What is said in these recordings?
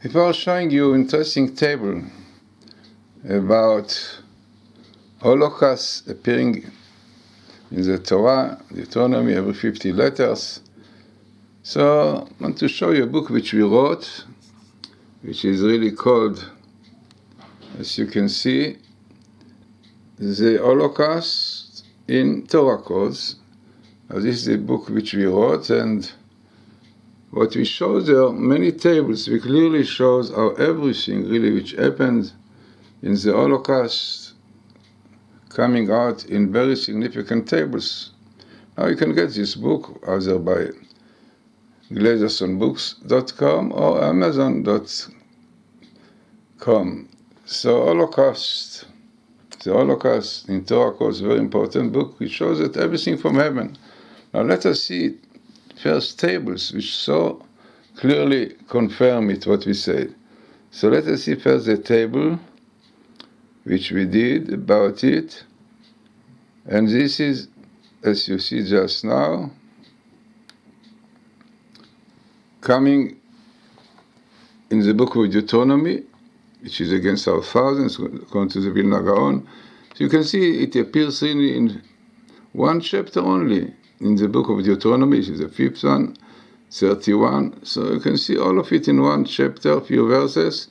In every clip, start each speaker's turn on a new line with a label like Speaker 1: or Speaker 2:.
Speaker 1: If I was showing you an interesting table about Holocaust appearing in the Torah, Deuteronomy, every 50 letters. So I want to show you a book which we wrote, which is really called, as you can see, The Holocaust in Torah Codes. Now, this is a book which we wrote, and what we show there, many tables, we clearly shows how everything really which happened in the Holocaust coming out in very significant tables. Now you can get this book either by Glazersonbooks.com or Amazon.com. So the Holocaust in Torah Codes is a very important book which shows that everything from heaven. Now let us see first tables which so clearly confirm it what we said. So let us see first the table which we did about it, and this is, as you see just now, coming in the book of Deuteronomy, which is against our thousands, according to the Vilna Gaon. So you can see it appears really in one chapter only, in the book of Deuteronomy, which is the fifth one, 31. So you can see all of it in one chapter, a few verses,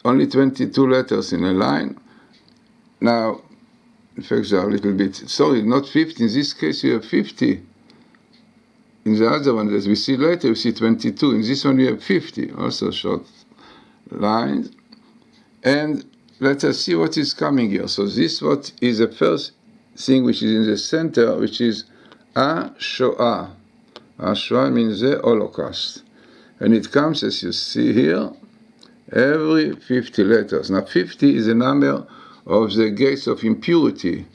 Speaker 1: only 22 letters in a line. Now, in fact, there are a little bit, sorry, not 50. In this case, you have 50. In the other one, as we see later, we see 22. In this one, we have 50, also short lines. And let us see what is coming here. So this what is the first thing which is in the center, which is Ha-Shoah. Ha-Shoah means the Holocaust. And it comes, as you see here, every 50 letters. Now 50 is the number of the gates of impurity,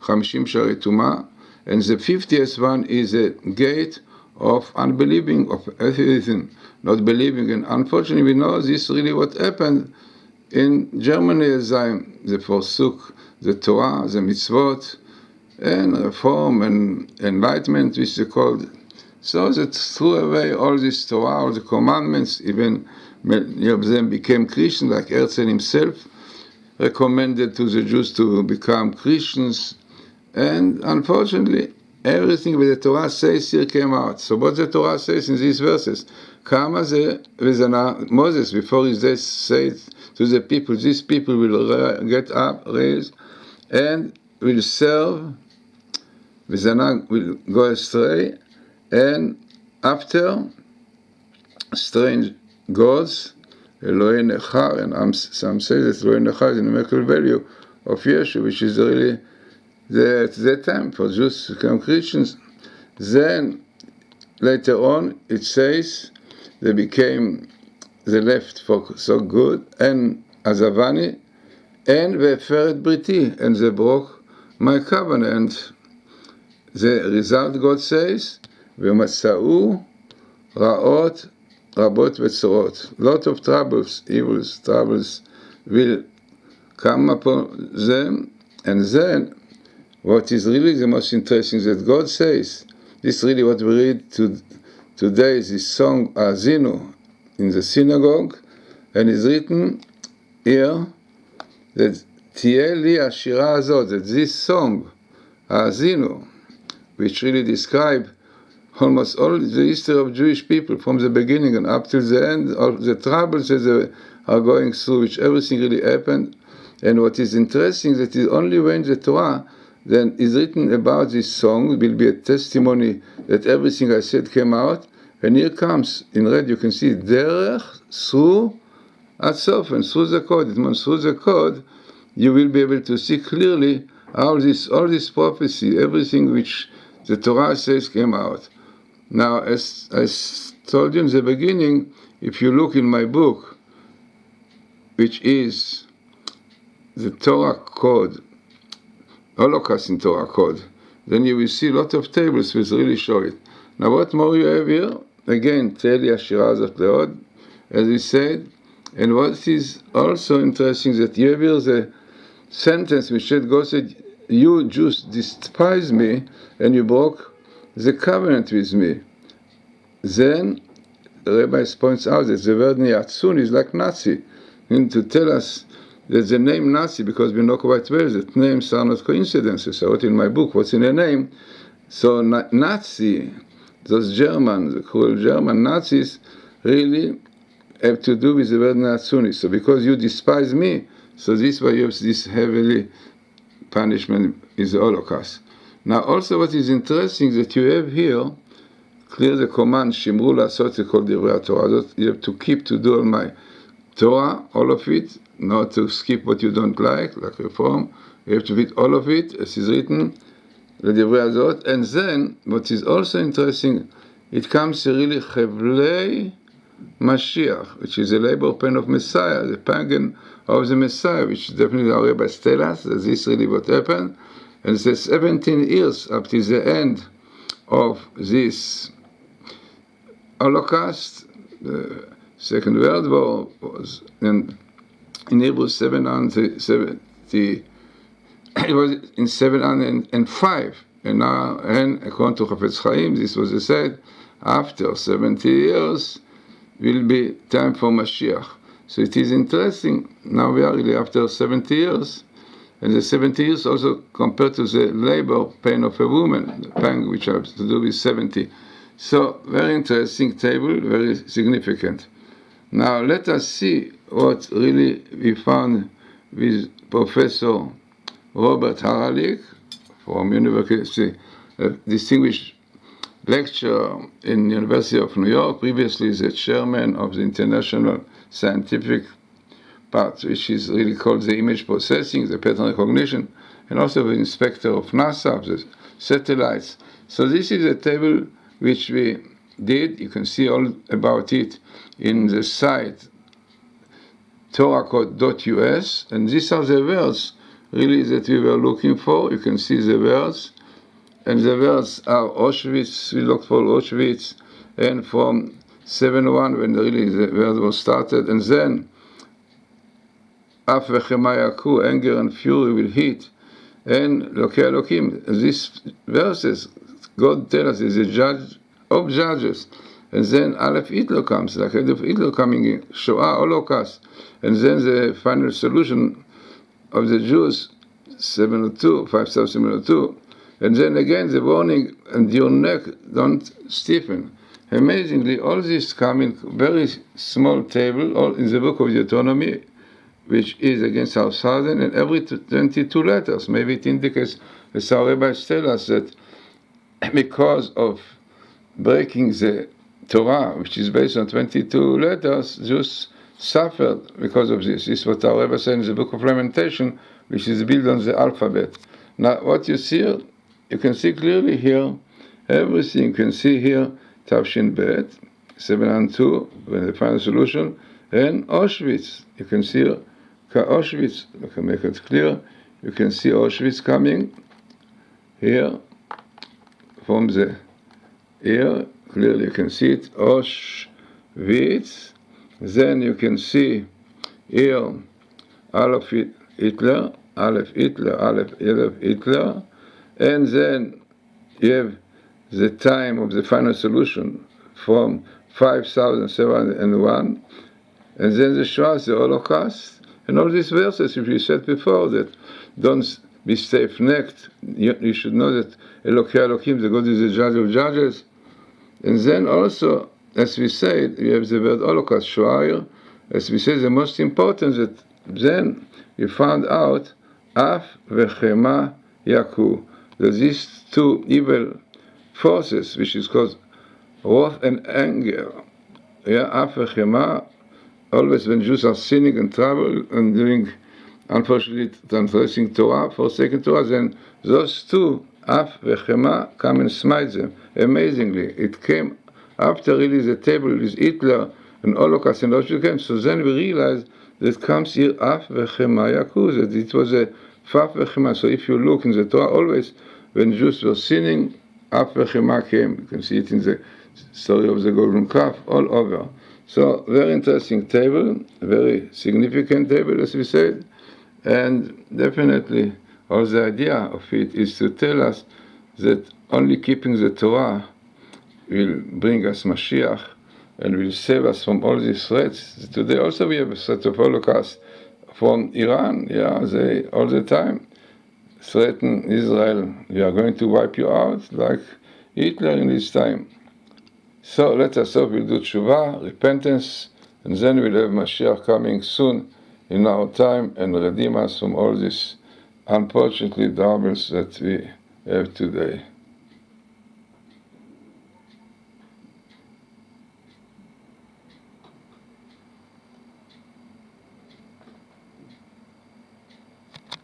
Speaker 1: 50 Shari Tumah, and the 50th one is a gate of unbelieving, of atheism, not believing. And unfortunately, we know this is really what happened in Germany as they forsook the Torah, the mitzvot, and reform and enlightenment, which they called. So they threw away all this Torah, all the commandments. Even many of them became Christians, like Herzl himself recommended to the Jews to become Christians. And unfortunately, everything that the Torah says here came out. So what the Torah says in these verses, Moses, before his death, said to the people, these people will get up, raise, and will serve, Vizana will go astray, and after strange gods, Eloi Nechar, and some say that Eloi Nechar is the numerical value of Yeshua, which is really at that time for Jews to become Christians. Then later on it says they left for so good, and Azavani, and Veferet Briti, and they broke my covenant. The result, God says, V'masa'u ra'ot rabot v'tzorot. Lot of troubles will come upon them, and then what is really the most interesting is that God says, this is really what we read today, is this song Azinu in the synagogue, and it's written here that Tieh li hashira hazot, that this song Azinu, which really describe almost all the history of Jewish people from the beginning and up till the end, all the troubles that they are going through, which everything really happened. And what is interesting is that it only when the Torah then is written about this song will be a testimony that everything I said came out. And here comes, in red you can see, Derech, through, Atzof, and through the code. It means through the code you will be able to see clearly all this prophecy, everything which the Torah says came out. Now, as I told you in the beginning, if you look in my book, which is the Torah Code, Holocaust in Torah Code, then you will see a lot of tables which really show it. Now, what more you have here? Again, Teli Ashira Zot Leod, as we said. And what is also interesting that you have here the sentence which God said, you Jews despise me and you broke the covenant with me. Then Rabbi points out that the word Niyatzun is like Nazi, and to tell us that the name Nazi, because we know quite well that names are not coincidences. I wrote in my book, what's in a name? So Nazi, those Germans, the cruel German Nazis, really have to do with the word Niyatzuni. So because you despise me, so this is why you have this heavily punishment is the Holocaust. Now also what is interesting that you have here, clear the command, Shimru la'asot kol divrei Torah. You have to keep to do all my Torah, all of it, not to skip what you don't like reform. You have to read all of it, as is written, the divrei hazot. And then, what is also interesting, it comes to really Chevlei Mashiach, which is a labor pain of Messiah, the pagan of the Messiah, which definitely our rabbis tell us that this is really what happened. And it says 17 years up to the end of this Holocaust, the Second World War, was in Hebrew 770. It was in 705, and now, and according to Chafetz Chaim, this was said after 70 years will be time for Mashiach. So it is interesting. Now we are really after 70 years, and the 70 years also compared to the labor pain of a woman, the pain which has to do with 70. So very interesting table, very significant. Now let us see what really we found with Professor Robert Haralik from University, a distinguished lecturer in the University of New York, previously the chairman of the International Scientific Part, which is really called the image processing, the pattern recognition, and also the inspector of NASA, of the satellites. So this is a table which we did. You can see all about it in the site torahcode.us, and these are the words really that we were looking for. You can see the words, and the words are Auschwitz. We looked for Auschwitz, and from 7-1 when really the word was started, and then Af v'chemayaku, anger and fury will hit, and Lokei Elokim. These verses, God tells us, is a judge of judges. And then Aleph Hitler comes, like Adolf Hitler coming in, Shoah, Holocaust, and then the final solution of the Jews, 5702, and then again the warning, and your neck don't stiffen. Amazingly, all this come in very small table, all in the book of Deuteronomy, which is against our southern, and every 22 letters. Maybe it indicates, as our rabbis tell us, that because of breaking the Torah, which is based on 22 letters, Jews suffered because of this. This is what our Rebbe said in the Book of Lamentation, which is built on the alphabet. Now, what you see, you can see clearly here, everything. You can see here, Tavshin Bet, 702, when the final solution, and Auschwitz. You can see Auschwitz. I can make it clear. You can see Auschwitz coming here from the here. Clearly you can see it, Auschwitz. Then you can see here Aleph Hitler, and then you have the time of the final solution from 5701, and then the Shoah, the Holocaust, and all these verses, which we said before, that don't be stiff-necked. You should know that Elokei Elokim, the God is the judge of judges. And then also, as we said, we have the word Holocaust, Shoah. As we said, the most important that then we found out, Af v'chema yaku, that these two evil forces, which is called wrath and anger, Af v'chema, always when Jews are sinning and trouble and doing, unfortunately, transgressing Torah, forsaking Torah, then those two, Af v'chema, come and smite them. Amazingly, it came after really the table with Hitler and Holocaust and Auschwitz came. So then we realized that comes here Af v'chema yaku, that it was a Faf v'chema. So if you look in the Torah, always when Jews were sinning, Af v'chema came. You can see it in the story of the golden calf all over. So very interesting table, very significant table, as we said, and definitely all the idea of it is to tell us that only keeping the Torah will bring us Mashiach, and will save us from all these threats. Today also we have a threat of Holocaust from Iran. Yeah, they all the time threaten Israel. We are going to wipe you out like Hitler in his time. So let us hope we'll do tshuva, repentance, and then we'll have Mashiach coming soon in our time and redeem us from all these unfortunately troubles that we have today.